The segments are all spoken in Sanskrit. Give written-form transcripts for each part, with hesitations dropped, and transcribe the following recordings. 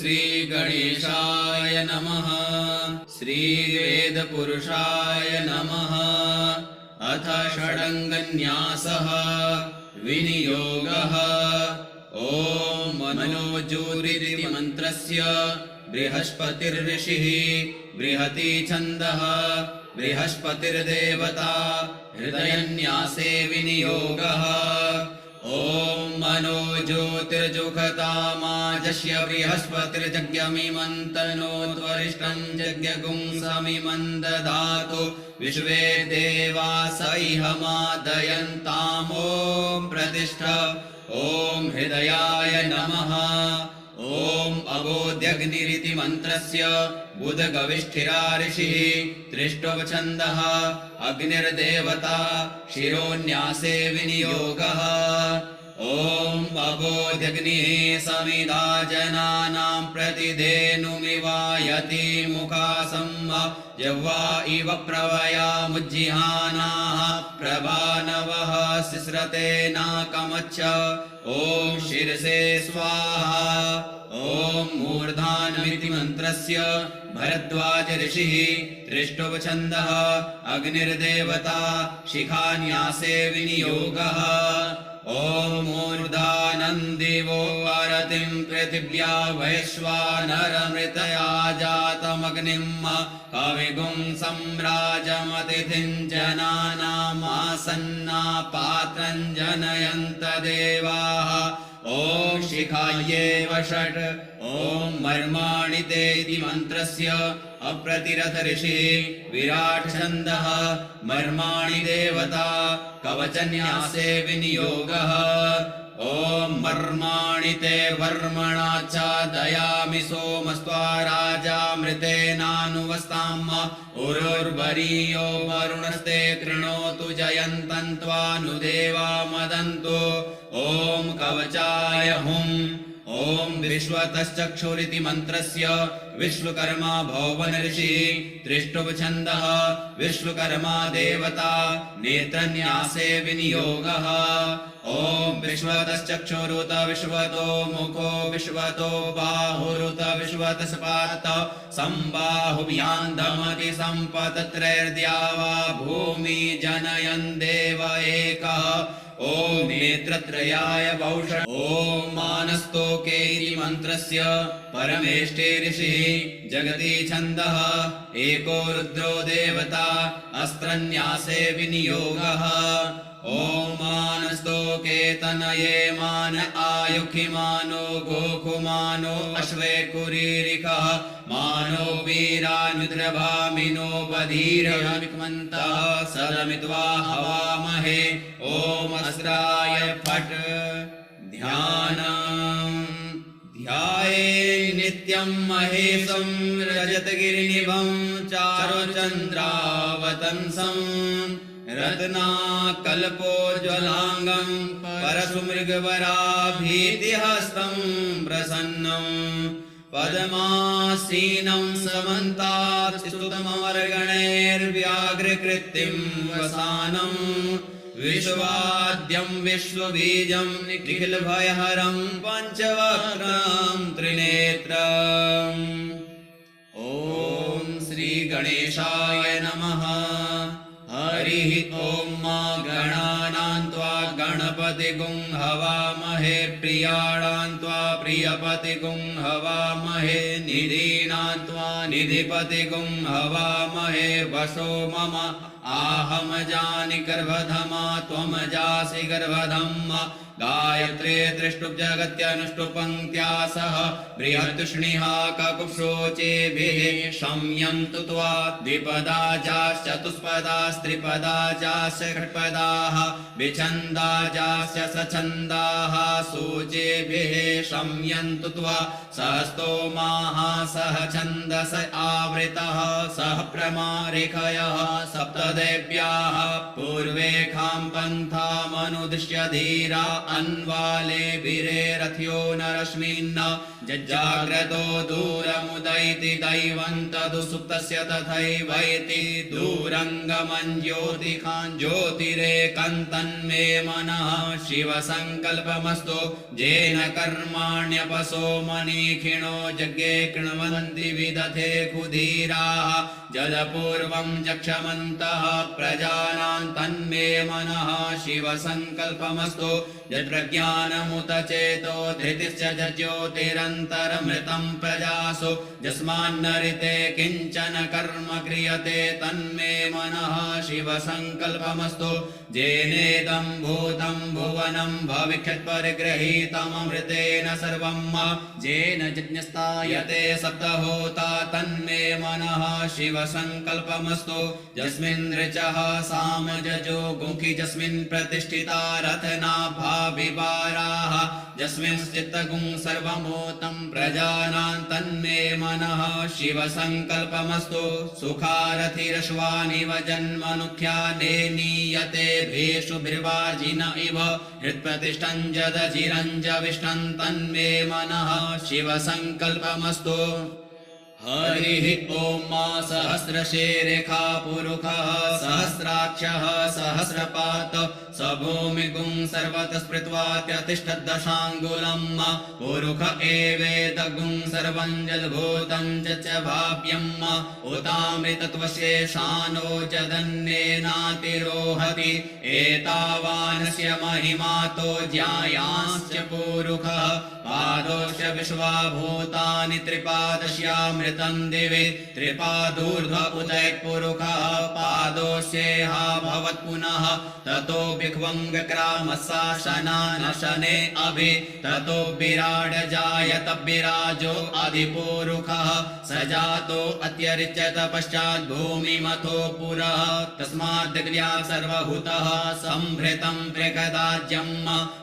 श्रीगणेशाय नमः। श्रीवेदपुरुषाय नमः। अथ षडङ्गन्यासः विनियोगः। ॐ मनोज्योतिरिति मन्त्रस्य बृहस्पतिर्ऋषिः बृहती छन्दः बृहस्पतिर्देवता हृदयन्यासे विनियोगः। ॐ मनोज्योतिर्जुषतामाजस्य बृहस्पतिर्जज्ञमिमन्तनोत्वरिष्ठं जज्ञगुंसमिमं ददातु विश्वे देवास इहमादयन्ताम्। ॐ प्रतिष्ठ। ॐ हृदयाय नमः। ॐ अबोध्यग्निरिति मन्त्रस्य बुधगविष्ठिरा ऋषिः त्रिष्टुप्छन्दः अग्निर्देवता शिरोन्यासे विनियोगः। ॐ अबोध्यग्निः समिधा जनानां प्रतिधेनुमिवायति मुखासं जह्वा इव प्रवयामुज्जिहानाः प्रभानवः सिस्रते नाकमच्छ। ॐ शिरसे स्वाहा। ॐ मूर्धान्विति मन्त्रस्य भरद्वाज ऋषिः त्रिष्टुप्छन्दः अग्निर्देवता शिखान्यासे विनियोगः। ॐ मूर्धानन्दिवो आरतिं पृथिव्या वैश्वानरमृतया जातमग्निं कविगुं सम्राजमतिथिं जनानामासन्ना पात्रं जनयन्त देवाः। ॐ शिखायै षट्। ॐ मर्माणिते इति मन्त्रस्य अप्रतिरथ ऋषिः विराट् छन्दः मर्माणि देवता कवचन्यासे विनियोगः। ॐ मर्माणि ते वर्मणाच्छादयामि सोमस्त्वा राजामृतेनानुवस्ताम्। उरुर्वरीयो वरुणस्ते कृणोतु जयन्तं त्वानुदेवा मदन्तु। ॐ कवचाय हुम्। ॐ विश्वतश्चक्षुरिति मन्त्रस्य विश्वकर्मा भौवन ऋषिः त्रिष्टुप्छन्दः विश्वकर्मा देवता नेत्रन्यासे विनियोगः। ॐ विश्वतश्चक्षुरुत विश्वतो मुखो विश्वतो बाहुरुत विश्वतस्पात सम्बाहुव्यान्दमति सम्पतत्रैर्द्यावा भूमि जनयन् देव एकः। ॐ नेत्रत्रयाय वौषट्। ॐ मानस्तोके इति मन्त्रस्य परमेष्ठे ऋषिः जगती छन्दः एको रुद्रो देवता अस्त्रन्यासे विनियोगः। ॐ मानस्तोके तनये मान आयुखिमानो गोकुमानो अश्वे कुरीरिकः मानो वीरानुद्रभामिनो बधीरमिक्मन्तः सदमित्वा हवामहे। ॐ अस्राय फट्। ध्यानम्। ध्याये नित्यं महेशं रजतगिरिनिभं चारुचन्द्रावतंसं रत्नाकल्पोज्ज्वलाङ्गं परशुमृगवराभीतिहस्तं प्रसन्नं पद्मासीनं समन्तात् स्तुतमर्गणैर्व्याघ्रकृतिं वसानं विश्वाद्यं विश्वबीजं निखिलभयहरं पञ्चवक्त्रं त्रिनेत्रम्। ॐ श्रीगणेशाय नमः। हरिः ॐ मा गणानां त्वा गणपतिगुं हवामहे प्रियाणां त्वा प्रियपतिगुं हवामहे निधीनां त्वा निधिपतिगुं हवामहे वशो मम आहमजानि गर्भधमा त्वमजासि गर्भधम्। गायत्रे त्रिष्टुप्जगत्यनुष्टुपङ्क्त्या सह बृहत्तुष्णिः ककुप्शोचेभिः शम्यन्तु त्वा द्विपदा जाश्चतुष्पदास्त्रिपदा जाश्च षट्पदाः विछन्दा जाश्च सछन्दाः शोचेभिः शम्यन्तु त्वा सहस्तोमाः सह छन्दस आवृतः सह प्रमारिखयः सप्त देव्याः पूर्वेखां पन्थामनुदिश्य धीरा अन्वाले वीरेरथ्यो न रश्मिन्न जज्जाग्रतो दूरमुदैति दैवं तदुसुप्तस्य तथैवैति दूरङ्गमं ज्योतिखान् ज्योतिरेकं तन्मे मनः शिवसङ्कल्पमस्तु येन कर्माण्यपसो मनीखिणो यज्ञे कृण्वन्ति विदधे कुधीराः जलपूर्वं जक्षमन्तः प्रजानां तन्मे मनः शिवसङ्कल्पमस्तु यत्प्रज्ञानमुत चेतो धृतिश्च ज्योतिरन्तरमृतं प्रजासु यस्मान्नरिते किञ्चन कर्म क्रियते तन्मे मनः शिवसङ्कल्पमस्तु येनेदं भूतं भुवनं भविष्यत्परिगृहीतममृतेन सर्वं येन यज्ञस्तायते सप्तहोता तन्मे मनः शिवसङ्कल्पमस्तु यस्मिन् ऋचः सामजजो गुंखि यस्मिन् प्रतिष्ठिता रथनाभा विवाराः यस्मिंश्चित्तगुं सर्वमोतं प्रजानां तन्मे मनः शिवसङ्कल्पमस्तु सुखारथिरश्वानिव जन्मनुख्याने नीयते भेषुभिर्वाजिन इव हृत्प्रतिष्ठं जदजिरञ्जविष्टं तन्मे मनः शिवसङ्कल्पमस्तु हरिः ॐ मा सहस्रशीर्षा पुरुषः सहस्राक्षः सहस्रपात् स भूमिगुं सर्वतः स्मृत्वा त्यतिष्ठद्दशाङ्गुलं पुरुष एवेदगुं सर्वं जलभूतं च भाव्यं उतामृतत्वशेषानो जदन्येनातिरोहति एतावानस्य महिमातो ज्यायांश्च पुरुषः पादोश्च विश्वाभूतानि त्रिपादस्यामृतं दिवि त्रिपादूर्ध्व उदैत्पुरुषः पादोस्येहा भवत् पुनः ततो विख्वं विक्रामशासनानशने अभि ततो विराड जायत विराजो अधिपुरुषः स जातो अत्यरिच्यत पश्चात् भूमिमथो पुरः तस्माद्दिग्र्या सर्वभूतः संभृतं प्रगदाज्यं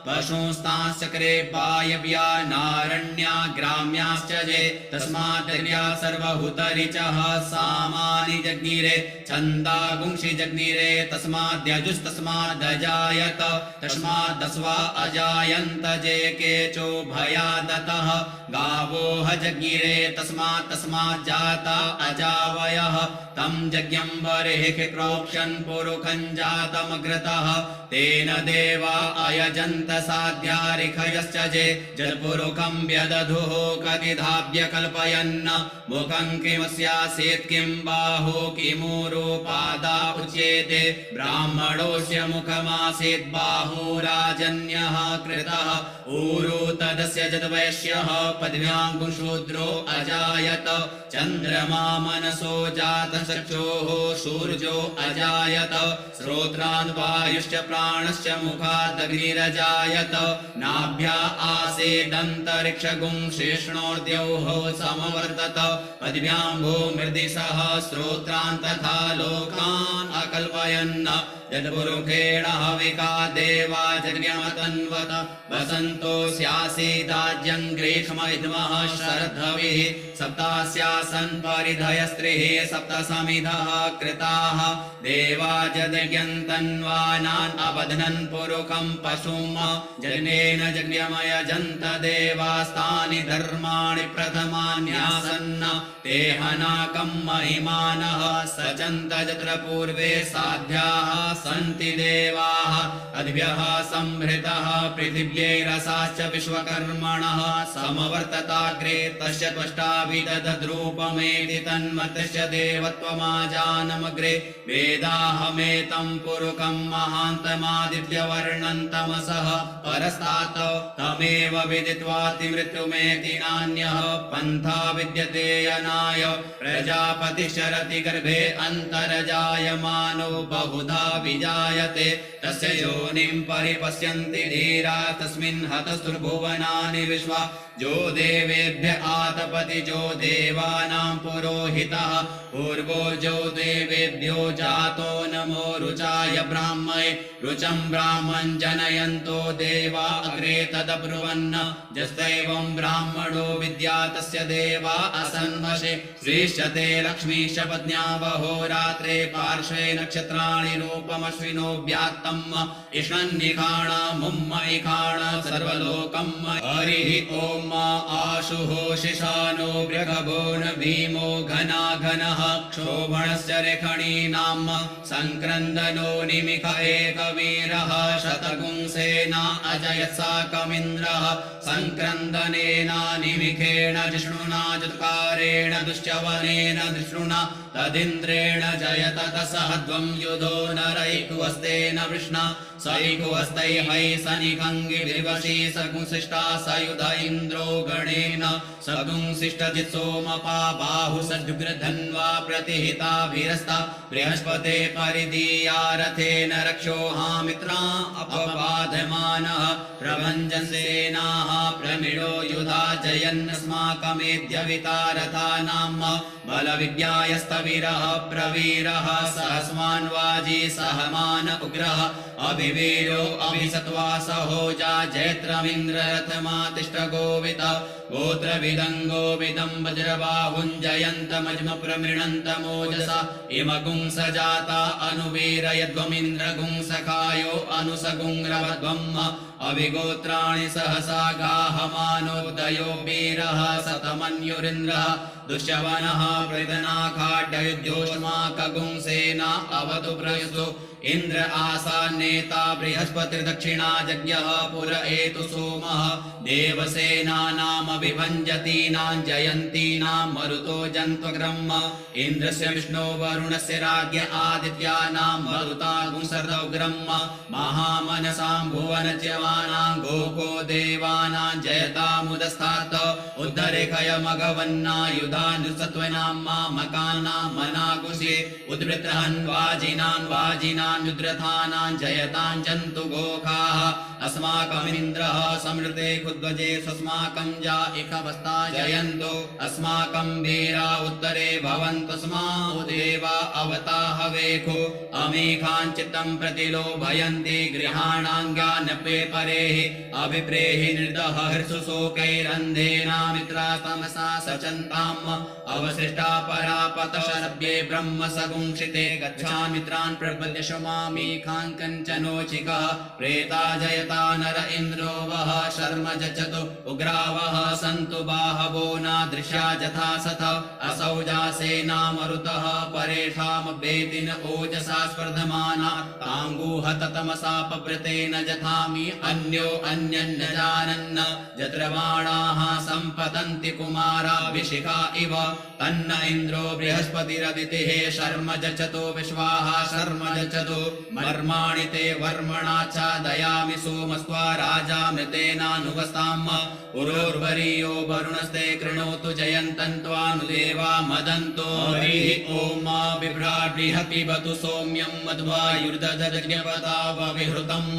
पशुंस्तांश्चक्रे वायव्या नारण्या ग्राम्याश्च जे तस्माद्दिग्र्या सर्वभूतरिचः सामानि जज्ञिरे छन्दागुंषि जज्ञिरे तस्माद्यजुस्तस्मादजायत तस्मादस्वा अजायन्त जे केचो भयादतः गावो जज्ञिरे तस्माज्जाता अजावयः तं यज्ञं बर्हिः प्रोक्षन् पुरुषं जातमग्रतः तेन देवा अयजन्त साध्यारिखयश्च जे जल्पुरुषं व्यदधुः कतिधाभ्य कल्पयन् मुखं किमस्यासीत् किं बाहो किमूरुपादा उच्येते ब्राह्मणोऽस्य मुखमासीत् बाहुराजन्यः कृतः ऊरु तदस्य जद्वैश्यः पद्भ्याङ्कुशूद्रो अजायत चन्द्रमा मनसो जातचक्षुः सूर्यो अजायत श्रोत्रान् वायुश्च प्राणश्च मुखादग्निरजायत नाभ्या आसीदन्तरिक्षगुं शेषणोर्द्यौः समवर्तत पद्भ्यां भूमिर्दिशः श्रोत्रान् तथा लोकान् अकल्पयन् यद्पुरुषेण हविका देवा जज्ञमतन्वत वसन्तो स्यासीदाज्यं ग्रीष्मविद्मः शरद्धविः सप्तास्यासन् परिधयस्त्रिः सप्तसमिधः कृताः देवा जज्ञन्तन्वानान् अबध्नन् पुरुषं पशुं जज्ञेन जज्ञमयजन्त देवास्तानि धर्माणि प्रथमान्यासन् ते हनाकं महिमानः सचन्त यत्र पूर्वे साध्याः सन्ति देवाः अद्भ्यः संभृतः पृथिव्यैरसाश्च विश्वकर्मणः समवर्तताग्रे तस्य त्वष्टाभिदधद्रूपमेति तन्मतस्य देवत्वमाजानमग्रे वेदाहमेतं पुरुषं महान्तमादित्यवर्णं तमसः परस्तात् तमेव विदित्वातिमृत्युमेति नान्यः पन्था विद्यते अनाय प्रजापतिश्चरति गर्भे अन्तर्जायमानो बहुधा विजायते तस्य योनिं परिपश्यन्ति धीरा तस्मिन् हतस्तुर्भुवनानि विश्वा जो देवेभ्य आतपति जो देवानां पुरोहितः पूर्वो जो देवेभ्यो जातो नमो रुचाय ब्राह्मणे रुचं ब्राह्मण जनयन्तो देवा अग्रे तदब्रुवन् जस्दैवं ब्राह्मणो विद्या तस्य देवा असन्वशे श्रीश्चते लक्ष्मीश पत्न्यावहोरात्रे पार्श्वे नक्षत्राणि रूपमश्विनो व्यात्तम् इषन्निखाणा मुम्म इखाण सर्वलोकम् हरिः ॐ आशुः शिशानो वृषभो न भीमो घना घनः क्षोभणस्य रेखणीनाम् सङ्क्रन्दनो निमिष एकवीरः शतगुंसेना अजयत्साकमिन्द्रः सङ्क्रन्दनेन निमिखेण जिष्णुना जुत्कारेण दुश्चवनेन दृष्णुना तदिन्द्रेण जयत तसहध्वं युधो नरैकुवस्तेन वृष्णा सैकुवस्तैः सनिखङ्गिर्वशी सगुंसिष्टा सयुध इन्द्रो गणेन सगुंसिष्टजित् सोमपा बाहु सजुग्रधन्वा प्रतिहिताभिरस्ता बृहस्पते परिदीया रथेन रक्षोहामित्रा अपबाधमानः प्रभञ्जसेनाः प्रमिळो युधा जयन्नस्माकमेद्यविता रथानां बलविद्यायस्तविरः प्रवीरः सहस्वान्वाजी सहमान उग्रः अभिवीरो अभिसत्वा सहोजा जैत्रमिन्द्ररथमातिष्ठ गोवित गोत्रविदं वज्रबाहुञ्जयन्तमज्म प्रमृणन्तमोजसा इमगुंसजाता अनुवीरयध्वमिन्द्रगुंसखायो अनुसगुंरवध्वम् अभिगोत्राणि सहसा गाहमानोदयो वीरः सतमन्युरिन्द्रः दुष्यवनः प्रदनाखाड्डयुध्योष्माकगुंसेना अवतु प्रयुसु इन्द्र आसान्नेता बृहस्पतिर्दक्षिणा यज्ञः पुर एतु सोमः देवसेनानामभिभञ्जतीनां जयन्तीनां मरुतो जन्त्वग्रह्म इन्द्रस्य विष्णो वरुणस्य राज्ञ आदित्यानां मरुतागुंसर्दौग्रह्म महामनसां भुवनच्यमानां गोको देवानां जयतामुदस्तात् उद्धरेखयमघवन्नायुधानुसत्वनां मामकानां मनाकुशे उद्वृत्रहन् वाजिनान् युद्रथानां जयतां जन्तु गोखाः अस्माकमिन्द्रः समृते खुद्वजे स्वस्माकं जा इखवस्ता जयन्तो अस्माकं वीरा उत्तरे भवन्तु स्मा देवा अवताहवेखो अमेखाञ्चित्तं प्रतिलोभयन्ति गृहाणाङ्गानपे परेः अभिप्रेहि निर्दह हर्षु शोकैरन्धेनामित्रा तमसा सचन्ताम् अवसृष्टा परापतशरभ्ये ब्रह्म सगुंसिते गच्छामित्रान् प्रपद्य शमामीखां कञ्चनोचिकः प्रेता जयता नर इन्द्रो वः शर्म जचतु उग्रावः सन्तु बाहवो नादृशा जथा सथ असौजा सेना मरुतः परेषामभेदिन ओजसा स्पर्धमाना ताङ्गूहत तमसा पवृतेन जथामि अन्यो अन्यन्न जानन्न जत्रवाणाः सम्पतन्ति कुमाराभिषिका इव तन्न इन्द्रो बृहस्पतिरदितिः शर्म जचतो विश्वाः शर्म जचतो मर्माणि ते वर्मणाच्छादयामि सोमस्त्वा राजामृतेनानुवस्ताम् पुरोर्वरीयो वरुणस्ते कृणोतु जयन्तन्त्वानुदेवा मदन्तो हरिः ॐ बिभ्राट् पिबतु सौम्यं मध्वायुर्दधज्ञपतावविहृतम्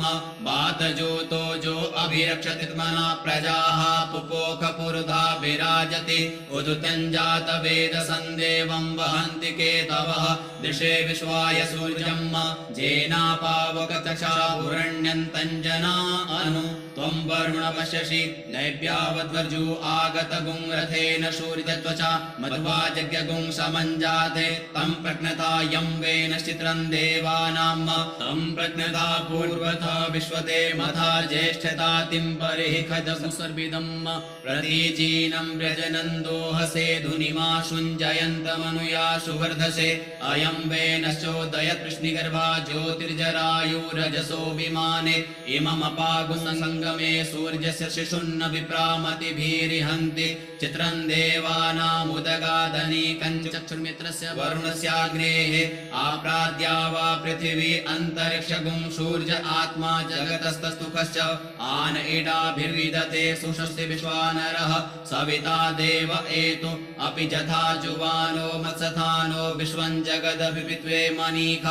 वातजोतो जो अभिरक्षति त्मना प्रजाः पुपोख पुरुधा विराजति उदुत्यञ्जात वेद सन्देवं वहन्ति केतवः दृशे विश्वाय सूर्यम् जेनापावकतक्षा पुरण्यन्तञ्जना अनु त्वं वरुण पश्यसि नैव्यावद्वर्जो आगत गुंरथेन शूरितत्वचा मध्वा जज्ञगुं समञ्जाते तं प्रज्ञता यं वेन चित्रं देवानां तं प्रज्ञता पूर्वथा विश्वते मथा ज्येष्ठतातिं परिहिखदसुसर्विदं प्रतीचीनं व्रजनन्दोहसे धुनिमाशुञ्जयन्तमनुयाशु वर्धसे अयं वेनश्चोदयत् कृष्णिगर्भा ज्योतिर्जरायुरजसो विमाने इममपागुणसङ्गमे सूर्यस्य शिशुन्न विप्रामतिभिरिहन्ति चित्रं देवानामुदगादनीकञ्चक्षुर्मित्रस्य वरुणस्याग्नेः आप्राद्या वा पृथिवी अन्तरिक्षगुं सूर्य आत्मा जगतस्तस्तुकश्च आन इडाभिर्विदते सुषस्ति विश्वानरः सविता देव एतु अपि जथा जुवानो मत्सथानो विश्वं जगदभिपित्वे मनीख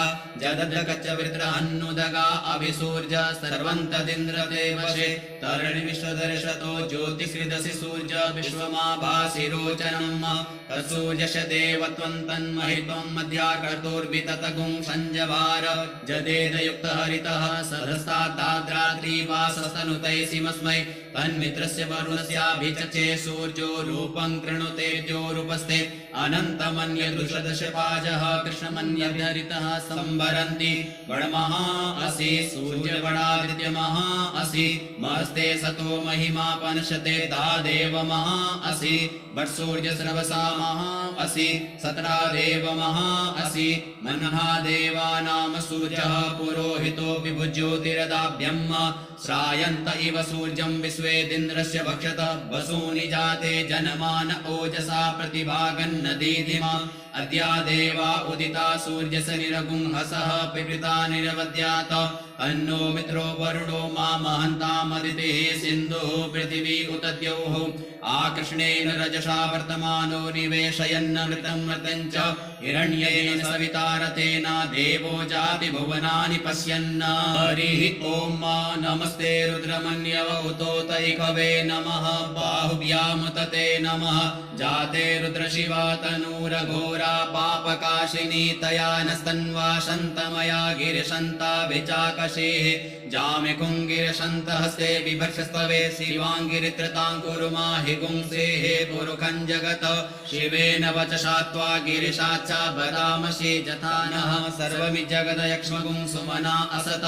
जदद्रकच्च वृत्रहन्नुदगा अभिसूर्य सर्वन्तदिन्द्रते वशे तरणि विश्वदर्शतो ज्योतिकृदसि सूर्य विश्वमाभासि रोचनम् तत्सूर्यश देवत्वं तन्महित्वं मध्याकर्तुर्विततगुं संजवार जदेदयुक्त हरितः सदस्ताद्रात्रिवासस्तनुतैसिमस्मै तन्मित्रस्य वरुणस्याभिचचे सूर्यो रूपं कृणुतेद्योरुपस्थे अनन्तमन्यदृशदशपाजः कृष्णमन्यभिहरितः संवरन्ति वडमहा असि सूर्यवडादित्यमहा असि मस्ते सतो महिमापनशते तादेव महा असि वट्सूर्यस्रवसा महा असि सत्रा देव महा असि मनहा देवानाम सूर्यः पुरोहितोऽपि भुज्योतिरदाभ्यम् श्रायन्त इव सूर्यं विश्वेदिन्द्रस्य भक्षतः वसूनि जाते जनमान ओजसा प्रतिभागन्न दीधिमा अद्या देवा उदिता सूर्यसनिरगुं हसः पिपृता निरवद्यात अन्नो मित्रो वरुणो मामहन्तामदितिः सिन्धुः पृथिवी उत द्यौः आकृष्णेन रजसा वर्तमानो निवेशयन्नमृतं मृतं च हिरण्येन सविता रथेन देवो जाति भुवनानि पश्यन् हरिः ॐ नमस्ते रुद्रमन्यव उतोतैकवे नमः बाहुभ्यां तते नमः जाते रुद्रशिवा तनूरघोरा पापकाशिनी तया नस्तन्वा शन्तमया गिरिशन्ता विचाकशेः जामिकुङ्गिरशन्तहस्ते बिभर्षस्तवे शिवाङ्गिरित्रताङ्कुरुमा हि गुंसेः पुरुखं जगत शिवेन वचसा त्वा गिरिशाच्च बदामसि जथा नः सर्वमि जगदयक्ष्मगुं सुमना असत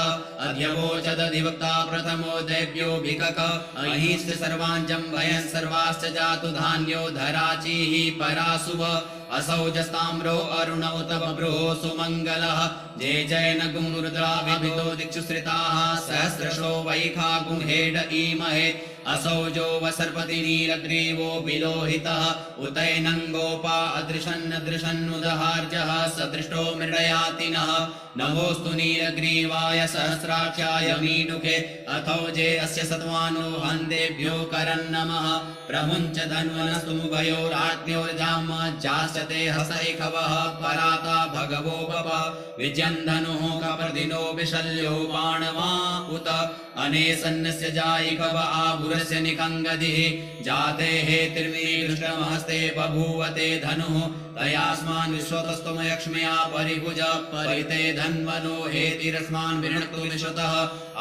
अध्यवोचदधिवक्ता प्रथमो दैव्यो भिकक अहिंस्य सर्वाञ्जं भयन् सर्वाश्च जातु धान्यो धराचीः परासुव असौजस्ताम्रो अरुण उत बभ्रुः सुमङ्गलः जय जय न गुंरुद्राभितो दिक्षु श्रिताः सहस्रशो वैखा गुंहेड ईमहे असौजो वसर्पति नीलग्रीवो विलोहितः उतैनङ्गोपा अदृशन्नदृशन्नुदहार्जः सदृष्टो मृडयातिनः नमोऽस्तु नीलग्रीवाय सहस्राक्षाय मीनुखे अथौजे अस्य सत्वानो हन्तेभ्यो करन्नमः प्रमुञ्च धन्वनस्तु मुभयोराज्ञोर्जाम जास्यते हसैखवः पराता भगवो भव विजन्धनुः कपर्दिनो विशल्यो बाणवा उत अनेसन्नस्य जायिकव आभुरस्य निकङ्गदिः जाते हेतिर्मी दृष्टमहस्ते बभूवते धनुः तयास्मान् विश्वतस्त्वमयक्ष्म्या परिभुज परिते धन्वनो हेतिरस्मान् विनक्तु विश्वतः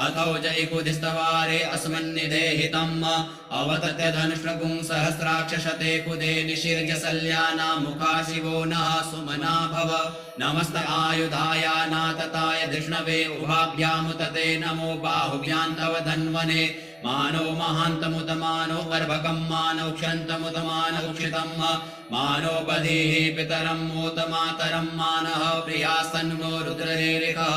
अथौ जयिकुधिस्तवारे अस्मन्निदेहितम् अवतत्य धनुष्णगुं सहस्राक्षशते कुदे निशिर्ज सल्याना मुखा शिवो नः सुमना भव नमस्त आयुधाय नातताय धृष्णवे उभाभ्यामुतते नमो बाहुभ्यां तव धन्वने मानो महान्तमुतमानो गर्भकं मानौ क्षन्तमुतमानौ क्षितम् मानो बधीः पितरं मोतमातरं मानः प्रियास्तन्नो रुद्ररेरिकः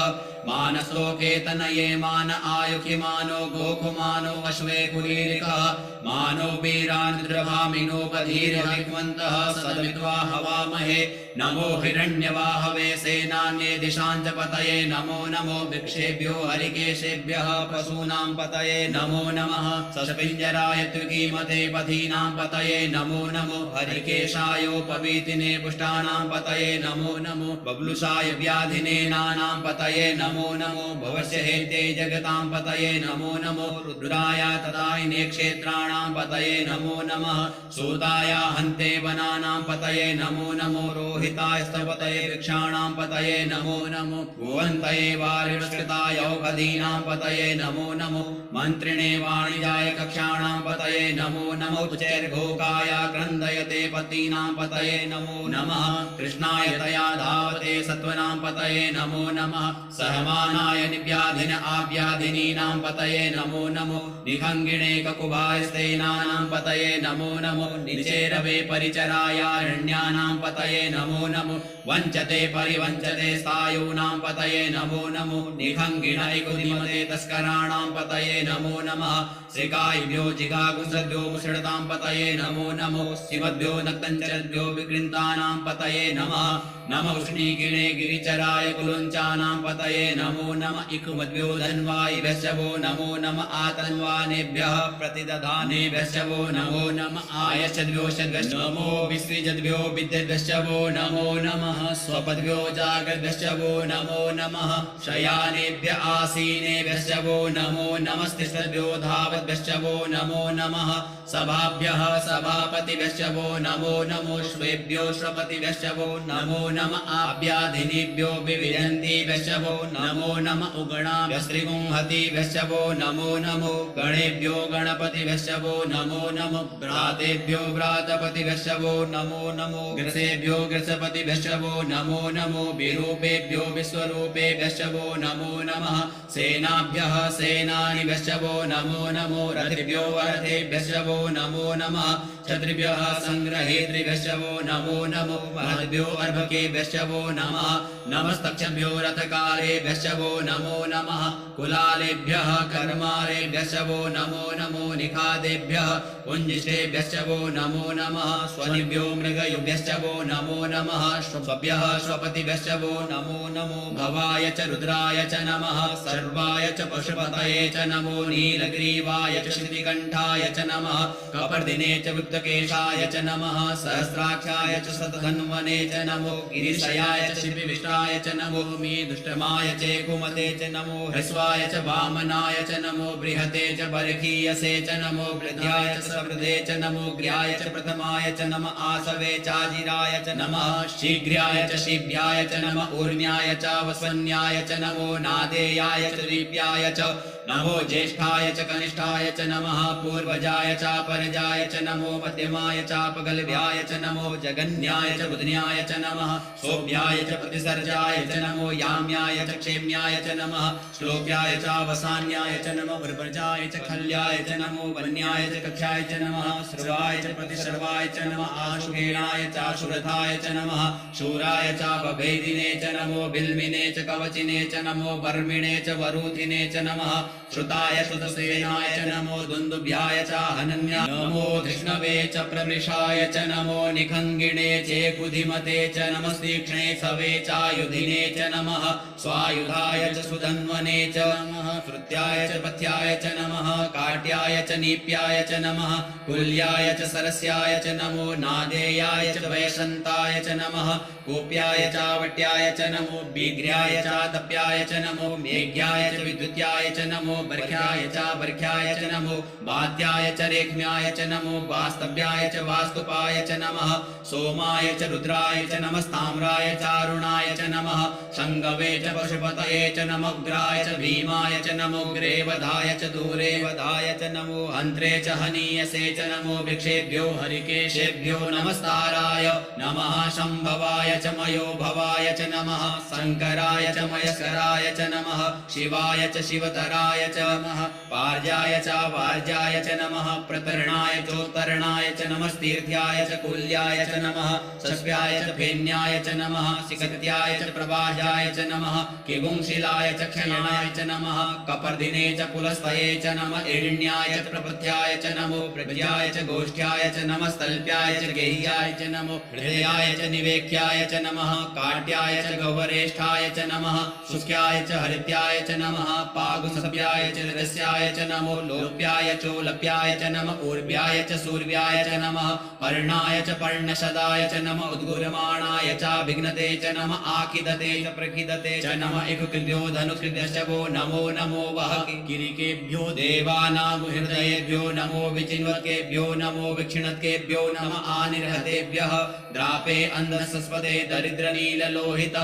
मानसो केतनये मान आयुखि मानो गोकुमानो अश्वे कुलीरिकः मानो वीरान्द्रभामिनो बधीर्हविक्वन्तः सदमित्वा हवामहे नमो हिरण्यवाहवे सेनान्ये दिशाञ्च पतये नमो नमो वृक्षेभ्यो हरिकेशेभ्यः पशूनां पतये नमो नमः सशपिञ्जराय त्रिकीमते पथीनां पतये नमो नमो हरिकेशायोपवीतिने पुष्टानां पतये नमो नमो बब्लुषाय व्याधिने नानां पतये नमो नमो भवस्य हेते जगतां पतये नमो नमो रुद्राय तदायिने क्षेत्राणां पतये नमो नमः सूताय हन्ते वनानां पतये नमो नमो रोहिताय स्तपतये वृक्षाणां पतये नमो नमो भुवन्तये वारिणस्कृताय औषधीनां पतये नमो नमो मन्त्रिणे वाणिजाय कक्षाणां पतये नमो नमो चैर्घोकाय क्रन्दयते पतीनां पतये नमो नमः कृष्णाय तया धावते सत्वनां पतये नमो नमः सहमानाय निव्याधिन आव्याधिनीनां पतये नमो नमो निखङ्गिणे ककुभाय स्तेनानां पतये नमो नमो निचेरवे परिचरायारण्यानां पतये नमो नमो वञ्चते परिवञ्चते स्थायूनां पतये नमो नमो निखङ्गिणैकुधिमते तस्कराणां पतये नमो नमः श्रीकायभ्यो जिगागुंसद्भ्यो मुषडतां पतये नमो नमो शिवभ्यो नक्तञ्चरद्भ्यो विकृन्तानां पतये नमः नमः उष्णीगिणे गिरिचराय कुलुञ्चानां पतये नमो नम इकुमद्भ्यो धन्वायिभ्यश्च वो नमो नम आतन्वानेभ्यः प्रतिदधानेभ्यश्च वो नमो नम आयश्चद्भ्योश्च नमो विसृजद्भ्यो विद्यद्भ्यश्च वो नमो नमः स्वपद्भ्यो जागद्भ्यश्च वो नमो नमः शयानेभ्य आसीनेभ्यश्च वो नमो नमस्तिष्ठद्भ्यो धावद्भ्यश्च वो नमो नमः सभाभ्यः सभापतिभ्यश्च वो नमो नमो श्वेभ्यो श्वपतिभ्यश्च वो नमो नम आभ्याधिनीभ्यो विविदन्तीभ्यश्च वो नमो नम उगणाभ्यस्त्रिगुंहतीभ्यश्च वो नमो नमो गणेभ्यो गणपतिभ्यश्च वो नमो नमो भ्रातेभ्यो भ्रातपतिभ्यश्च वो नमो नमो ग्रसेभ्यो ग्रसपतिभ्यश्च वो नमो नमो विरूपेभ्यो विश्वरूपेभ्यश्च वो नमो नमः सेनाभ्यः सेनानिभ्यश्च वो नमो नमो रथिभ्यो रथेभ्यश्च वो नमो नमः क्षत्रिभ्यः संग्रहेत्रिभ्यश्च वो नमो नमो महद्भ्यो अर्भकेभ्यश्च वो नमः नमस्तक्षभ्यो रथकारेभ्यश्च वो नमो नमः कुलालेभ्यः कर्मारेभ्यश्च वो नमो नमो निखादेभ्यः पुञ्जिष्ठेभ्यश्च वो नमो नमः स्वनिभ्यो मृगयुभ्यश्च वो नमो नमः स्वभ्यः स्वपतिभ्यश्च वो नमो नमो भवाय च रुद्राय च नमः सर्वाय च पशुपतये च नमो नीलग्रीवाय च श्रुतिकण्ठाय च नमः कपर्दिने च वृत्तकेशाय च नमः सहस्राक्षाय च शतधन्वने च नमो गिरिशयाय च शिपिविष्टाय च नमो मीदुष्टमाय च कुमते च नमो ह्रस्वाय च वामनाय च नमो बृहते च बर्हीयसे च नमो वृद्ध्याय च सवृदे च नमो ग्र्याय च प्रथमाय च नम आसवे चाजिराय च नमः शीघ्र्याय च शिभ्याय च नम ऊर्ण्याय च वस्वन्याय च नमो नादेयाय च दीप्याय च नमो ज्येष्ठाय च कनिष्ठाय च नमः पूर्वजाय च परजाय च नमो मध्यमाय च पगलभ्याय च नमो जगन्याय च बुधन्याय च नमः सोभ्याय च प्रतिसर्जाय च नमो याम्याय च क्षेम्याय च नमः श्लोक्याय च वसान्याय च नमो उर्वरजाय च खल्याय च नमो वन्याय च कक्षाय च नमः श्रुवाय च प्रतिशर्वाय च नमः आशुभेणाय च आशुरथाय च नमः शूराय च बभेदिने च नमो बिल्मिने च कवचिने च नमो वर्मिणे च वरूथिने च नमः श्रुताय श्रुतसेनाय च नमो दुन्दुभ्याय च हनन्याय नमो धृष्णवे च प्रमृषाय च नमो निखङ्गिणे चेकुधिमते च नमस्तीक्ष्णे सवे चायुधिने च नमः स्वायुधाय च सुधन्वने च नमः श्रुत्याय च पथ्याय च नमः काट्याय च नीप्याय च नमः कुल्याय च सरस्याय च नमो नादेयाय च वैशन्ताय च नमः गोप्याय च वट्याय च नमो बीघ्र्याय च तप्याय च नमो मेघ्याय च विद्युत्याय च नमो बर्ह्याय च नमो बाध्याय च रेख्म्याय च नमो वास्तव्याय च वास्तुपाय च नमः सोमाय च रुद्राय च नमस्ताम्राय च अरुणाय च नमः शङ्गवे च पशुपतये च नमोग्राय च भीमाय च नमोग्रे वधाय च दूरे वधाय च नमो हन्त्रे च हनीयसे च नमो वृक्षेभ्यो हरिकेशेभ्यो नमस्ताराय नमः शम्भवाय च मयो भवाय च नमः शङ्कराय च मयस्कराय च नमः शिवाय च शिवतराय च नमः पार्जाय च वार्जाय च नमः प्रतरणाय चोत्तरणाय च नमस्तीर्थ्याय च कुल्याय च नमः शस्व्याय च फेन्याय च नमः सिकत्याय च प्रभाजाय च नमः किगुंशिलाय च क्षयणाय च नमः कपर्दिने च पुलस्तये च नमः इण्याय च प्रपथ्याय च नमो प्रभ्याय च गोष्ठ्याय च नमस्तल्प्याय च गेह्याय च नमो हृदयाय च निवेक्याय च नमः काट्याय च गौवरेष्ठाय च नमः शुक्याय च हरित्याय च नमः पागुसभ्याय च रस्याय च नमो लोप्याय चोलप्याय च नमः ऊर्व्याय च सूर्व्याय च नमः पर्णाय च पर्णशदाय च नमः उद्गुरमाणाय च विघ्नते च नमः आखिदते च प्रखिदते च नमः इकुकृभ्यो धनुकृभ्यश्च वो नमो नमो वः किरीकेभ्यो देवानां हृदयेभ्यो नमो विचिन्वकेभ्यो नमो विक्षिणत्केभ्यो नमः आनिर्हतेभ्यः द्रापे अन्धसस्पदे दरिद्रनीललोहित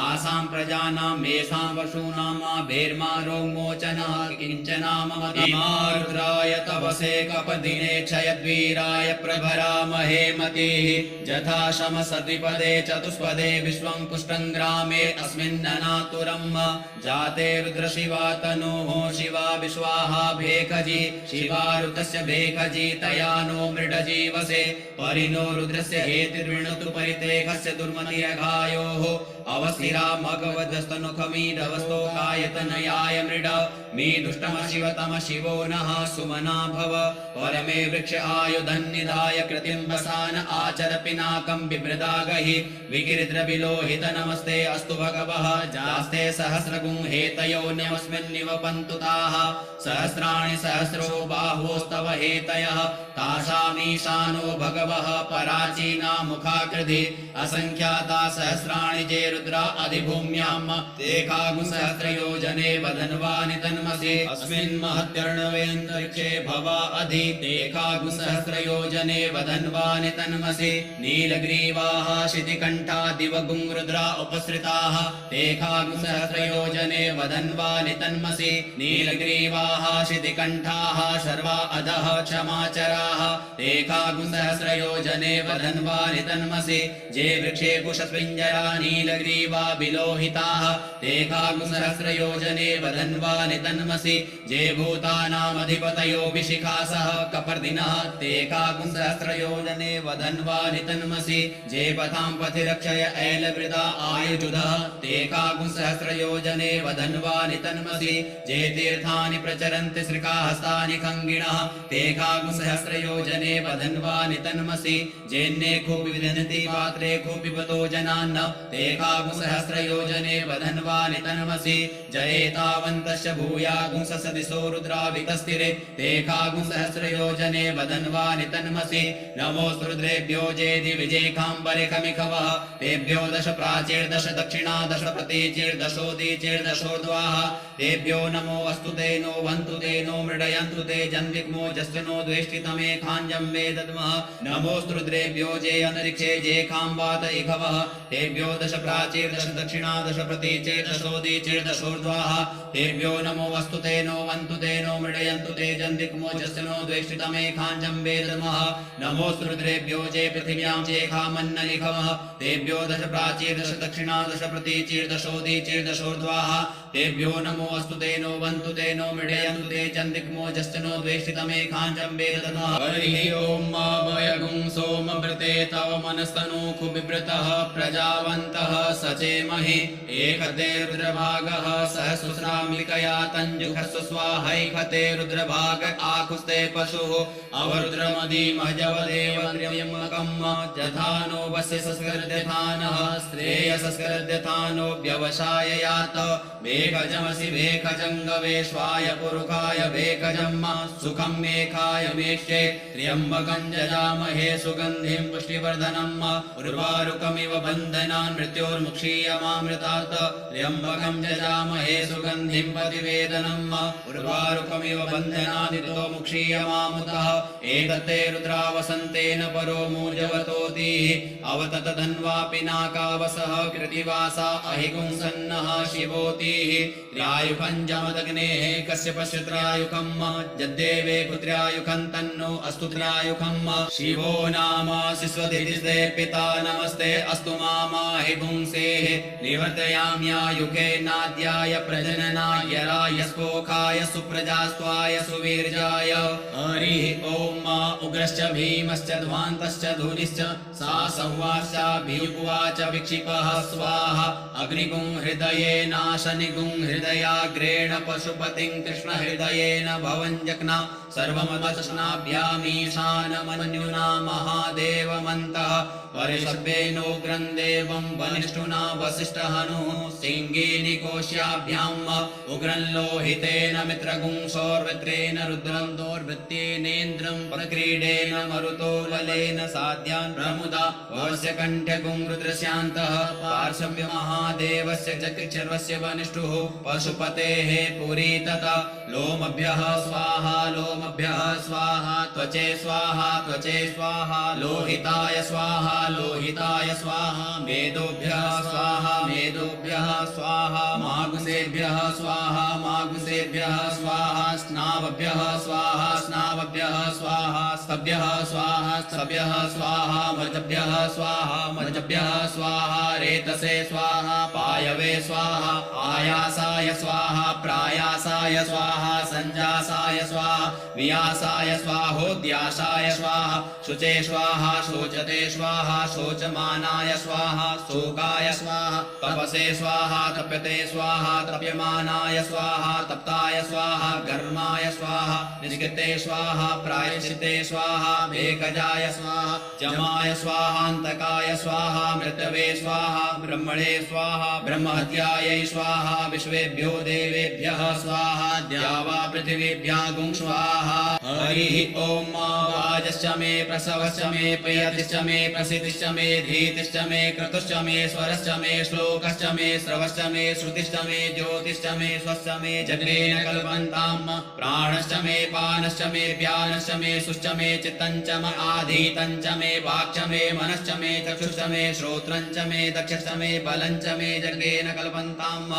आसां प्रजानां मेषां पशूनां भेर्मा रोगमोचनः किञ्चनामरुद्राय तपसे कपदिने क्षयद्वीराय प्रभरामहे मतिः जथा शमसद्विपदे चतुष्पदे विश्वं पुष्टं ग्रामे अस्मिन्ननातुरम् जाते रुद्रशिवा तनोः शिवा विश्वाहा भेखजी शिवारुतस्य भेखजी तया नो मृडजीवसे परिनो रुद्रस्य हेतिर्वृणुतु परितेखस्य दुर्मतिरघायोः अवस्थिरा मगवदस्तनुखमीडवस्तोकायतनयाय मृड मे दुष्टम शिवतम शिवो नः सुमना भव परमे वृक्ष आयुधन्निधाय कृतिं वसान आचर पिनाकं बिभृदागहि विकिरिद्रविलोहित नमस्ते अस्तु भगवः जास्ते सहस्रगुं हेतयो न्यमस्मिन्निव पन्तुताः सहस्राणि सहस्रो बाहोस्तव हेतयः तासामीशानो भगवः पराचीना मुखाकृधि असंख्याता सहस्राणि जे रुद्रा अधिभूम्याम् ते कागुसहस्रयोजने वदन्वानि तन्मसि अस्मिन् महत्यर्णवेऽन्तरिक्षे भवा अधि ते कागुसहस्रयोजने वदन्वानि तन्मसि नीलग्रीवाः शितिकण्ठा दिवगुं रुद्रा उपसृताः ते कागुसहस्रयोजने वदन्वानि तन्मसि नीलग्रीवाः शितिकण्ठाः शर्वा अधः क्षमाचराः ते कागुसहस्रयोजने वदन्वानि तन्मसि जे वृक्षे कुशस्पिञ्जरा नीलग्रीवा विलोहिताः ते कागुसहस्रयोजने वदन्वानि तन्मसि जे भूतानामधिपतयो विशिखासः कपर्दिनः ते कागुसहस्रयोजने वदन्वानि तन्मसि जे पथां पथि रक्षय ऐलवृता आयुजुधः ते कागुसहस्रयोजने वदन्वानि तन्मसि जे तीर्थानि प्रचरन्ति श्रिकाहस्तानि खङ्गिणः ते कागुसहस्रयोजने वदन्वानि तन्मसि जेन्नेको विविदन्ति पात्रे पिबतो जनान्न ते कागुसहस्रयोजने वदन्वानि तन्मसि जयेतावन्तस्य भूयागुंससदिशो रुद्रा विकस्तिरे ते कागुसहस्रयोजने वदन्वानि तन्मसि नमोऽस्तु रुद्रेभ्यो जेदि विजेकाम्बरिकमिखवः तेभ्यो दश प्राचीर्दश दक्षिणा दश प्रतीचीर्दशोदीचीर्दशोर्ध्वाः तेभ्यो नमो अस्तु ते नो वन्तु ते नो मृडयन्तु ते जन्विग्मो जस्विनो द्वेष्टितमे खाञ्जं वेदद्मः नमोऽस्तु रुद्रेभ्यो जे अन्तरिक्षे जे खाम्बात इखवः तेभ्यो दश प्राचीर्दश दक्षिणा दश प्रतीचीर्दशोदीचीर्दशोर्ध्वाः तेभ्यो नमो अस्तु ते नो वन्तु ते नो मृडयन्तु ते जन्विग्मो जस्विनो द्वेष्टितमे खाञ्जं वेदद्मः नमोऽस्तु रुद्रेभ्यो जे पृथिव्यां जे खामन्नलिखवः तेभ्यो दश प्राचीर्दश दक्षिणा दश प्रतीचीर्दशोदीचीर्दशोर्ध्वाः तेभ्यो नमो अस्तु ते नो वन्तु ते नो मृडयन्तु ते चन्दिक्मो जस्तिनो द्वेष्टितमे खाञ्जं वेदद्मः हरिः ओं माभयगुं सोमभृते तव मनस्तनूखु बिभृतः प्रजावन्तः सचेमहि एकते रुद्रभागः सहस्राम्बिकया तञ्जुषस्व स्वाहैकते रुद्रभाग आकुस्ते पशुः अवरुद्रमदीमजवदेवद्र्यम्मकम् जथानो वस्य सस्कृत्यथानः श्रेयसस्कृत्यथानो व्यवसाय यात वेकजमसि वेकजङ्गवेश्वाय पुरुखाय वेकजम् सुखं मेखाय मेष्ये त्र्यम्बकं जजामहे सुगन्धिं पुष्टिवर्धनम् उर्वारुकमिव बन्धनान् मृत्योर्मुक्षीयमामृतात् त्र्यम्बकं जजामहे सुगन्धिं प्रतिवेदनम् उर्वारुकमिव बन्धनादितो मुक्षीयमामुतः एतत्ते रुद्रावसन्तेन परो मूर्जवतोतिः अवतत धन्वा पिनाकावसः कृतिवासा अहिगुंसन्नः शिवोतिः त्र्यायुकं जमदग्नेः कश्यपस्य त्र्यायुकम् जद्देवे पुत्र्यायुकं तन्नो अस्तु त्र्यायुकम् शिवो नाम शिश्वतिस्ते पिता नमस्ते अस्तु मामाहि पुंसेः निवर्तयाम्यायुके नाद्याय प्रजननाय रायस्पोखाय सुप्रजास्त्वाय सुवीर्याय हरिः ॐ उग्रश्च भीमश्च ध्वान्तश्च धूलिश्च सा संवाश्चाभियुवाच विक्षिपः स्वाहा अग्निगुं हृदये नाशनिगुं हृदयाग्रेण पशुपतिं कृष्णहृदयेन भवञ्जग्ना सर्वमतस्नाभ्यामीशानमन्युना महादेवमन्तः परिशब्देनोग्रं देवं वनिष्ठुना वसिष्ठहनुः सिंहीनिकोश्याभ्याम् उग्रं लोहितेन मित्रगुं सौर्वत्रेण रुद्रं दोर्वृत्तेनेन्द्रं प्रक्रीडेन मरुतोललेन साध्यान् प्रमुदा वस्य कण्ठगुं रुद्रस्यान्तः पार्श्व्य महादेवस्य चक्षुर्वस्य वनिष्ठुः पशुपतेः पुरी तथा लोमभ्यः स्वाहा लोमभ्यः स्वाहा त्वचे स्वाहा त्वचे स्वाहा लोहिताय स्वाहा लोहिताय स्वाहा मेदोभ्यः स्वाहा मेदोभ्यः स्वाहा मागुसेभ्यः स्वाहा मागुसेभ्यः स्वाहा स्नावभ्यः स्वाहा स्नावभ्यः स्वाहा स्तभ्यः स्वाहा स्तभ्यः स्वाहा मर्जभ्यः स्वाहा मर्जभ्यः स्वाहा रेतसे स्वाहा पायवे स्वाहा आयासाय स्वाहा प्रायासाय स्वाहा स्वाहा संजासाय स्वाहा वियासाय स्वाहोद्यासाय स्वाहा शुचे स्वाहा शोचते स्वाहा शोचमानाय स्वाहा शोकाय स्वाहा तपसे स्वाहा तप्यते स्वाहा तप्यमानाय स्वाहा तप्ताय स्वाहा कर्माय स्वाहा निष्कृते स्वाहा प्रायश्चिते स्वाहा भेकजाय स्वाहा जमाय स्वाहान्तकाय स्वाहा मृतवे स्वाहा ब्रह्मणे स्वाहा ब्रह्महत्यायै स्वाहा विश्वेभ्यो देवेभ्यः स्वाहा द्यावा पृथिवीभ्यः गुं स्वाहा हरिः ॐ वाजश्च मे प्रसवश्च मे प्रियतिश्च मे प्रसिद्धिश्च मे धीतिश्च मे क्रतुश्च मे स्वरश्च मे श्लोकश्च मे श्रवश्च मे श्रुतिश्च मे ज्योतिश्च मे स्वश्च मे जगेन कल्पन्ताम् प्राणश्च मे पानश्च मे व्यानश्च मे सुश्च मे चित्तञ्च म आधीतञ्च मे वाक्च मे मनश्च मे चक्षुश्च मे श्रोत्रञ्च मे दक्षश्च मे बलञ्च मे जगेन कल्पन्ताम्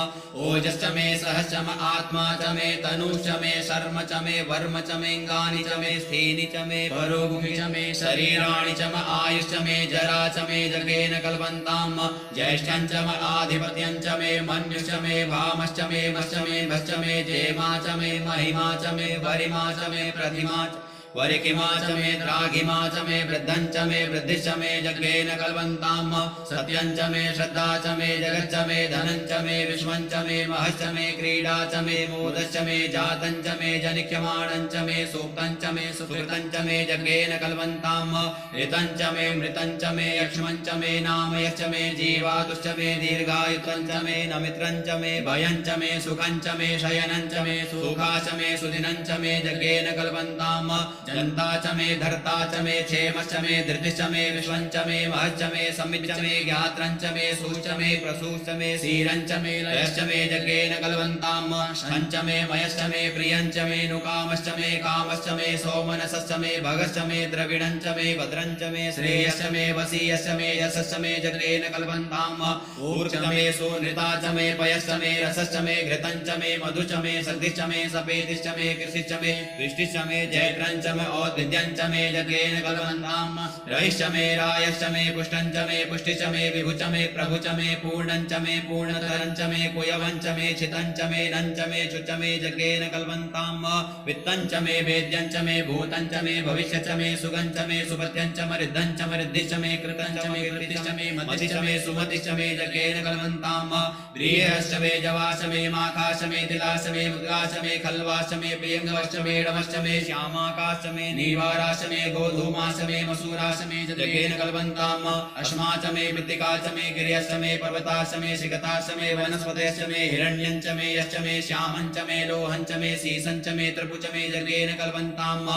ओजश्च मे सहश्च म आत्मा च मे तनुश्च मे शर्म च मे वर्म च मे अंगानि च मे स्थीनि च मे परोगुहि च मे शरीराणि च म आयुश्च मे जरा च मे जगेन कल्पन्ताम् ज्येष्ठं च म आधिपत्यं च मे मन्युश्च मे भामश्च मे मश्च मे भश्च मे जेमा च मे महिमा च मे वरिमा च मे प्रतिमा च वरिकिमा च मे द्राघिमा च मे वृद्धं च मे वृद्धिश्च मे जगेन कल्पन्ताम् सत्यं च मे श्रद्धा च मे जगच्च मे धनं च मे विश्वं च मे महश्च मे क्रीडा च मे मोदश्च मे जातं च मे जनिक्यमाणं च मे सूक्तं च मे सुकृतं च मे जगेन कल्पन्ताम् ऋतं च मे मृतं च मे यक्ष्मं च मे नामयश्च मे जीवातुश्च मे दीर्घायुतं च मे नमित्रं च मे भयं च मे सुखं च मे शयनं च मे सुखा च मे सुदिनं च मे जगेन कल्पन्ताम् जन्ता च मे धर्ता च मे क्षेमश्च मे धृतिश्च मे विश्वं च मे महश्च मे समिच्च मे ज्ञात्रं च मे सूच मे प्रसूच मे सीरं च मे लयश्च मे जगेन कल्पन्ताम् शं च मे मयश्च मे प्रियं च मे नुकामश्च मे कामश्च मे सोमनसश्च मे भगश्च मे द्रविणं च मे भद्रं च मे श्रेयश्च मे वसीयश्च मे यशश्च मे जगेन कल्पन्ताम् ऊर्ज मे सुनृता च मे पयश्च मे रसश्च मे घृतं च मे मधु च मे सग्धिश्च मे सपेतिश्च मे कृषिश्च मे वृष्टिश्च मे जैत्रं च मे औद्विद्यं च मे जगेन कल्पन्ताम् रहिश्च मे रायश्च मे पुष्टं च मे पुष्टिश्च मे विभुच मे प्रभु च मे पूर्णं च मे पूर्णतरं च मे कुयवं च मे छितं च मे नं च मे शुच मे जगेन कल्पन्ताम् वित्तं च मे वेद्यं च मे भूतं च मे भविष्य च मे सुगं च मे सुपत्यं च मरिद्धं च मरिद्धिश्च मे कृतं च मे कृतिश्च मे मतिश्च मे सुमतिश्च मे जगेन कल्पन्ताम् प्रियश्च मे जवाश्च मे माखाश्च मे तिलाश्च मे मृगाश्च मे खल्वाश्च मे प्रियङ्गवश्च मे डमश्च मे श्यामाकाश्च मे नीवाराश्च मे गोधूमाश्च मे मसूराश्च मे जगेन कल्पन्ताम् अश्माश्च मे मृत्तिकाश्च मे गिर्यश्च मे पर्वताश्च मे शिखताश्च मे वनस्पतयश्च मे हिरण्यं च मे यश्च मे श्यामं च मे लोहं च मे सीसं च मे त्रिपुच मे जगेन कल्पन्ताम्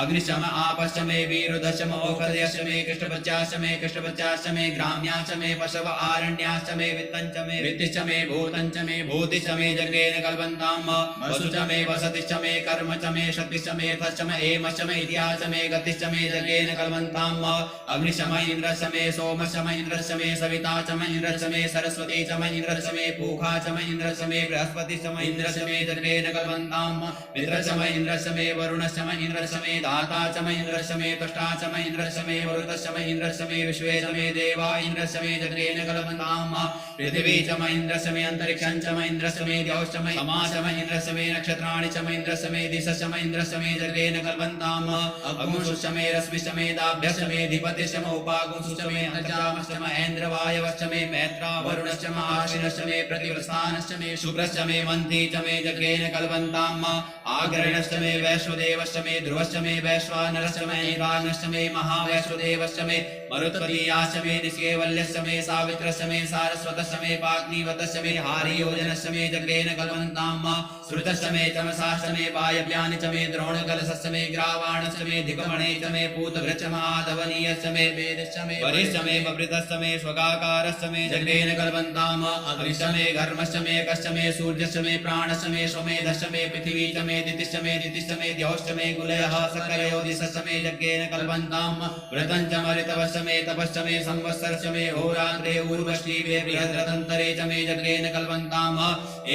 अग्निश्च मे आपश्च मे वीरुधश्च मे औषधयश्च मे कृष्णपच्याश्च मे कृष्णपच्याश्च मे ग्राम्याश्च मे पशव आरण्याश्च मे वित्तं च मे वित्तिश्च मे भूतं च मे भूतिश्च मे जगेन कल्पन्ताम् वसु च मे वसतिश्च मे कर्म च मे शक्तिश्च मे यथश्च मे हेमश्च मे इतिहास मे गतिश्च मे जगेन कल्पन्ताम् अग्निश्च मे इन्द्रश्च मे सोमश्च मे इन्द्रश्च मे सविता च मे इन्द्रश्च मे सरस्वती च मे इन्द्रश्च मे पूखा च मे इन्द्रश्च मे बृहस्पतिश्च मे इन्द्रश्च मे जगेन कल्पन्ताम् मित्रश्च मे इन्द्रश्च मे वरुणश्च मे इन्द्रश्च मे दाता च मे इन्द्रश्च मे तुष्टा च मे इन्द्रश्च मे वरुतश्च मे इन्द्रश्च मे विश्वे च मे देवा इन्द्रश्च मे जगेन कल्पन्ताम् पृथिवी च मे इन्द्रश्च मे अन्तरिक्षं च मे इन्द्रश्च मे द्यौश्च मे समा च मे इन्द्रश्च मे नक्षत्राणि च मे इन्द्रश्च मे दिशश्च मे इन्द्रश्च मे जगेन कल्पन्ताम् अग्मुश्च मे रश्मिश्च मे दाभ्यश्च मे धिपतिश्च मे उपागुंश्च मे अजामश्च मे ऐन्द्रवायवश्च मे मैत्रा वरुणश्च मे आश्विनश्च मे प्रतिवृस्थानश्च मे शुक्रश्च मे मन्थी च मे जगेन कल्पन्ताम् आग्रणश्च मे वैश्वदेवश्च मे ध्रुवश्च मे वैश्वानरश्च मे हिरण्यश्च मे महावैश्वदेवश्च मे मरुत्पतीयाश्च मे निष्केवल्यश्च मे सावित्रश्च मे सारस्वतश्च मे पाग्निवतश्च मे हारियोजनश्च मे जगेन कल्पन्ताम् श्रुतश्च मे चमसाश्च मे वायव्यानि च मे द्रोणकलशश्च मे ग्रावाणश्च मे धिकमणे च मे पूतभृच्च माधवनीयश्च मे वेदश्च मे वरिश्च मे बभृतश्च मे स्वगाकारश्च मे जगेन कल्पन्ताम् अग्निश्च मे घर्मश्च मे कश्च मे सूर्यश्च मे प्राणश्च मे स्वमेधश्च मे पृथिवी च मे दितिश्च मे दितिश्च मे द्यौश्च मे कुलयः सकलयो दिशश्च मे जगेन कल्पन्ताम् व्रतं च मरितवश्च मे तपश्च मे संवत्सरश्च मे होरात्रे ऊर्वशीवे बृहद्रतन्तरे च मे जगेन कल्पन्ताम्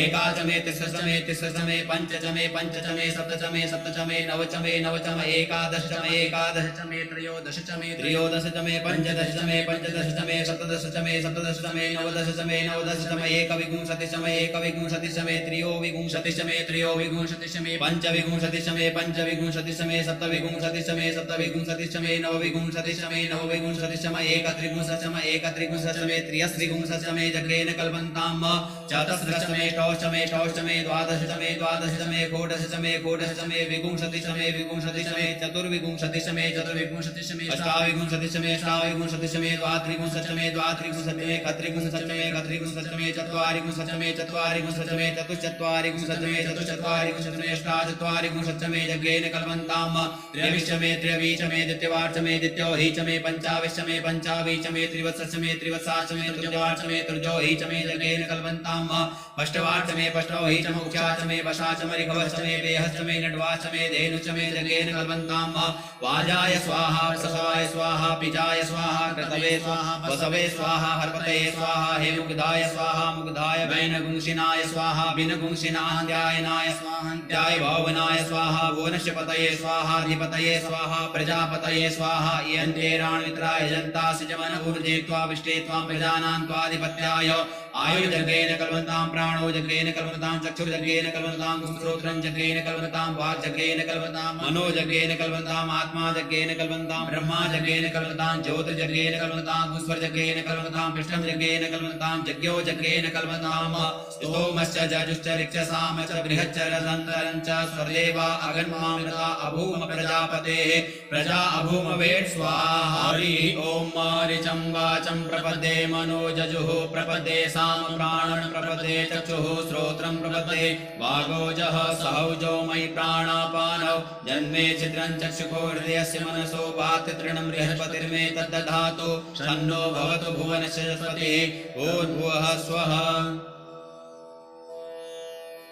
एका च मे तिस्र च मे तिस्र च मे पञ्च च मे पञ्च च मे सप्त च मे सप्त च मे नव च मे नव च मे एकादश च मे एकादश च मे त्रयोदश च मे त्रयोदश च मे पञ्चदश च मे पञ्चदश च मे सप्तदश च मे सप्तदश च मे नवदश च मे नवदश च मे एकविंशति च मे एकविंशति च मे त्रयोविंशति च मे त्रयोविंशति च मे पञ्चविंशति च मे पञ्चविंशति च मे सप्तविंशति च मे सप्तविंशति च मे नवविंशति च मे नवविंशति च मे एकत्रिंशति च मे एकत्रिंशति च मे त्र्यस्त्रिंशति च मे जग्रेन कल्पन्ताम् चतुस्रश्च मे षोडश मे षोडश मे द्वादश च मे द्वादश च मे षोडश च मे षोडश च मे विंशति च मे विंशति च मे चतुर्विंशति च मे चतुर्विंशति च मे अष्टाविंशति च मे अष्टाविंशति च मे द्वात्रिंशति च मे द्वात्रिंशति च मे एकत्रिंशति च मे एकत्रिंशति च मे चत्वारिंशति च मे चत्वारिंशति च मे चतुश्चत्वारिंशति च मे चतुश्चत्वारिंशति च मे अष्टाचत्वारिंशति च मे यज्ञेन कल्पन्ताम् त्रयविश्च मे त्रयवी च मे द्वितीयवार्च मे द्वितीयोहि च मे पञ्चाविश्च मे पञ्चावी च मे त्रिवत्सश्च मे त्रिवत्सा च मे तृतीयवार्च मे तृतीयोहि च मे यज्ञेन कल्पन्ताम् अष्टवार्च मे पष्टोहि च मुक्षा च मे वशा च मे ऋभवश्च मे बेहश्च मे नड्वा च मे धेनु च मे यज्ञेन कल्पन्ताम् वाजाय स्वाहा प्रसवाय स्वाहा पिजाय स्वाहा क्रतवे स्वाहा वसवे स्वाहा हर्पते स्वाहा हेमुग्धाय स्वाहा मुग्धाय वैनगुंसिनाय स्वाहा बिनगुंसिनाहन्त्यायनाय स्वाहान्त्याय भवनाय स्वाहा भुवनश्चपतये स्वाहा अधिपतये स्वाहा प्रजापतये स्वाहा इयन्तेराणमित्राय जन्ता सिजमन ऊर्जे त्वा विष्टे त्वां प्रजानां त्वाधिपत्याय आयुर्जगेन कल्पन्तां प्राणो जगेन कल्पन्तां चक्षुर्जगेन कल्पन्तां श्रोत्रं जगेन कल्पन्तां वाक्जगेन कल्पन्तां मनोजगेन कल्पन्तां आत्मा जगेन कल्पन्तां ब्रह्मा जगेन कल्पन्तां ज्योतिर्जगेन कल्पन्तां स्वर्जगेन कल्पन्तां पृष्ठं जगेन कल्पन्तां जज्ञो जगेन कल्पन्तां स्तोमश्च जजुश्च ऋक्षसाम च बृहच्च रसन्तरं च स्वर्देवा अगन्मामृता अभूम प्रजापतेः प्रजा अभूम वेट् स्वाहा हरिः ॐ ऋचं वाचं प्रपदे मनो जजुः प्रपदे साम प्राणं प्रपदे चक्षुः श्रोत्रं प्रपदे वागोजः सहौजो मयि प्राणापानौ जन्मे छिद्रं चक्षुषो हृदयस्य मनसो वाति तृणं बृहस्पतिर्मे तद्दधातु शन्नो भवतु भुवनस्य सरस्वतिः भूर्भुवः स्वः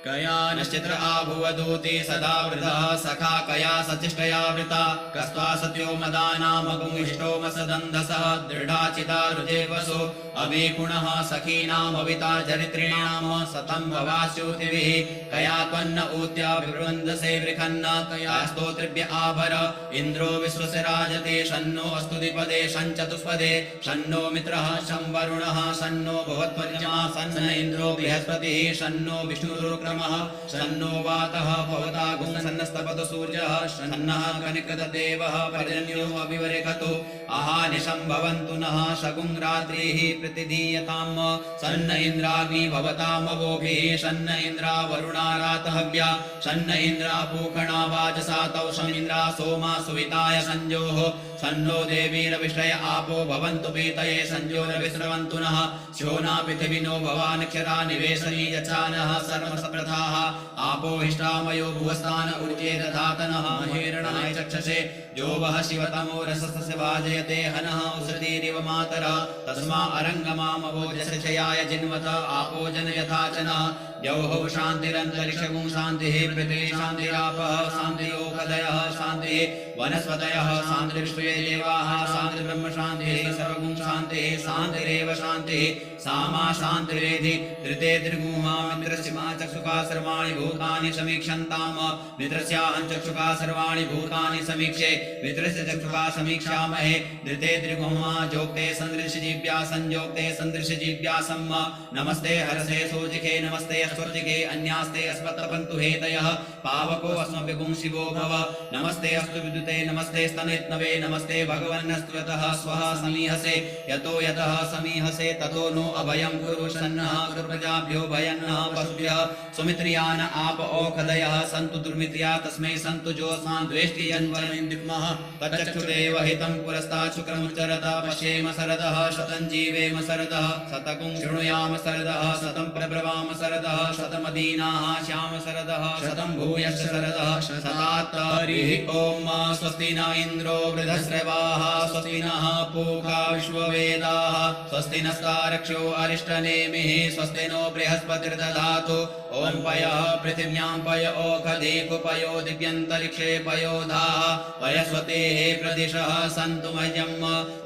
कया नश्चित्र आभुवदूति सदा वृतः सखा कया सचिष्टया वृता कस्त्वा सत्यो मदानामगुंष्टो मसदन्धसः दृढाचिता रुजेवसो अमेकुणः सखीनामविता चरित्रिणाम सतं भवास्युतिभिः कया त्वन्न ऊत्या विवृन्दसे वृखन्न कया स्तोत्रिभ्य आभर इन्द्रो विश्वस्य राजते शन्नो अस्तु द्विपदे शञ्चतुष्पदे शन्नो मित्रः शं वरुणः शन्नो भवत्वर्यमा शन्न इन्द्रो बृहस्पतिः शन्नो विष्णुरुक्रमः शन्नो वातः भवता गुंसन्नस्तपतु सूर्यः शन्नः कनिकदेवः पर्जन्यो अभिवरेखतु अहानिशं भवन्तु नः शगुं रात्रिः प्रतिधीयताम् शन्न इन्द्राग्नि भवतामवोभिः शन्न इन्द्रा वरुणा रातहव्या शन्न इन्द्रा पूषणा वाजसातौ शमिन्द्रा सोमा सुविताय संजोः शन्नो देवीरविष्टय आपो भवन्तु पीतये संजोरविस्रवन्तु नः शोना पृथिविनो भवानक्षरा निवेशनी यच्छानः सर्वसप्रथाः आपो हिष्टामयो भुवस्तान ऊर्जे दधातनः महेरणाय चक्षसे जो वः शिवतमो रसस्य वाजयते हनः उसतीरिव मातरः तस्मा अरङ्गमामवोजशयाय जिन्वत आपो जन यथा च नः यौः शान्तिरन्तरिक्षगुं शान्तिः पृथ्वी शान्तिरापः शान्तियोगदयः शान्तिः वनस्पतयः शान्तिर्विश्वे देवाः शान्तिर्ब्रह्म शान्तिः सर्वगुं शान्तिः शान्तिरेव शान्तिः सामा शान्तिरेधि धृते त्रिगुहा मित्रस्य मा चक्षुषा सर्वाणि भूतानि समीक्षन्ताम् मित्रस्याहं चक्षुषा सर्वाणि भूतानि समीक्षे मित्रस्य चक्षुषा समीक्षामहे धृते त्रिगुहा जोक्ते सन्दृशजीव्या संयोक्ते सन्दृशजीव्यासम् नमस्ते हरसे सोजिखे नमस्ते अस्वर्जिखे अन्यास्ते अस्मत्तपन्तु हेतयः पावको अस्मभिगुं शिवो भव नमस्ते अस्तु विद्युते नमस्ते स्तनेत्नवे नमस्ते भगवन्नस्तुतः स्वः समीहसे यतो यतः समीहसे ततो नो अभयं कुरु शन्नः प्रजाभ्यो भयन्नः पशुभ्यः सुमित्रियान आप ओखदयः सन्तु दुर्मित्र्या तस्मै सन्तु जोऽस्मान् द्वेष्टि यन्वरमिन्द्रिमः तच्चक्षुरेव हितं पुरस्तात् शुक्रमुच्चरत पश्येम सरदः शतं जीवेम सरदः शतकुं शृणुयाम सरदः शतं प्रब्रवाम सरदः शतमदीनाः श्याम सरदः शतं भूयश्च सरदः शतात् हरिः ॐ स्वस्ति न इन्द्रो वृद्धश्रवाः स्वस्ति नः पूषा विश्ववेदाः वेदाः स्वस्ति नस्तारक्षो अरिष्टनेमिः स्वस्ति नो बृहस्पतिर्दधातु ॐ पयः पृथिव्यां पय ओखधीकुपयो दिव्यन्तरिक्षे पयोधाः पयस्वतेः प्रदिशः सन्तु मह्यम्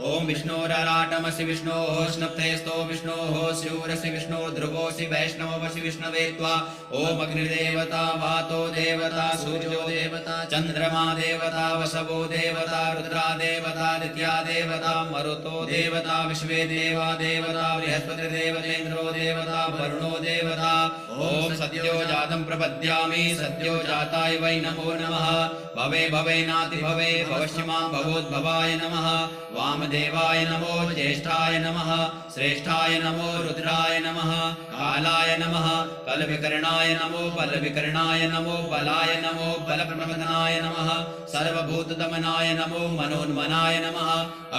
ॐ विष्णोरराटमसि विष्णोः स्नप्तेस्तो विष्णोः स्यूरसि विष्णो ध्रुवोऽसि वैष्णवसि विष्णवे त्वा ॐ अग्निदेवता वातो देवता सूर्यो देवता चन्द्रमा देवता वसवो देवता रुद्रा देवता दित्या देवता मरुतो देवता विश्वे देवा देवता बृहस्पतिर्देवतेन्द्रो देवता वरुणो देवता ॐ सद्यो जातं प्रपद्यामि सद्यो जाताय वै नमो नमः भवे भवेनाति भवे भविष्यमां भवोद्भवाय नमः वामदेवाय नमो ज्येष्ठाय नमः श्रेष्ठाय नमो रुद्राय नमः कालाय नमः कलविकरणाय नमो बलविकरणाय नमो बलाय नमो बलप्रमदनाय नमः सर्वभूतदमनाय नमो मनोन्मनाय नमः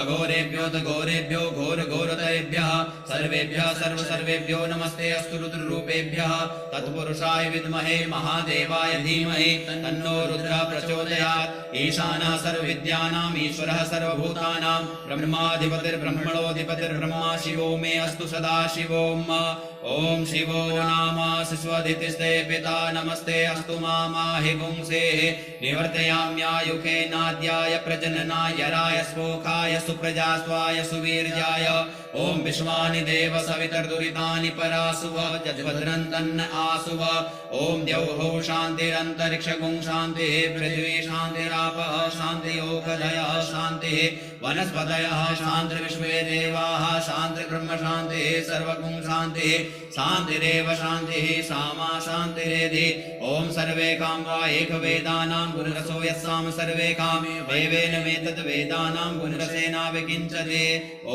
अघोरेभ्यो घोरेभ्यो घोरघोरतरेभ्यः सर्वेभ्यः सर्वेभ्यो नमस्ते अस्तु रुद्ररूपेभ्यः तत्पुरुषाय विद्महे महादेवाय धीमहि तन्नो रुद्रः प्रचोदयात् ईशानः सर्वविद्यानाम् ईश्वरः सर्वभूतानां ब्रह्माधिपतिर्ब्रह्मणोऽधिपतिर्ब्रह्मा शिवो मे अस्तु सदा शिवोम् ॐ शिवो नाम स्वदितिस्ते पिता नमस्ते अस्तु मामाहि पुंसेः निवर्तयाम्यायुखे नाद्याय प्रजननाय राय स्पोखाय सुप्रजास्वाय सुवीर्याय ॐ विश्वानि देव सवितर्दुरितानि परासुव जज्भद्रं तन्न आसुव ॐ द्यौः शान्तिरन्तरिक्षगुं शान्तिः पृथ्वी शान्तिरापः शान्तियोगदयः शान्तिः वनस्पतयः शान्तिर्विश्वे देवाः शान्तिर्ब्रह्म शान्तिः सर्वगुं शान्तिः शान्तिरेव शान्तिः सामा शान्तिरेधि ॐ सर्वे काम वा एकवेदानां गुणरसो यस्साम सर्वे कामे वैवेन मेतद् वेदानां गुणरसेना विकिञ्चते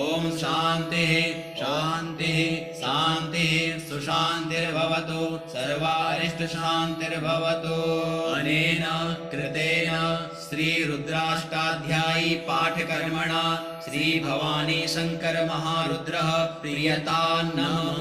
ॐ शान्तिः शान्तिः शान्तिः सुशान्तिर्भवतु सर्वारिष्टशान्तिर्भवतु अनेन कृतेन श्रीरुद्राष्टाध्यायी पाठकर्मणा श्री भवानी शंकर महारुद्रः प्रीयतां नमः।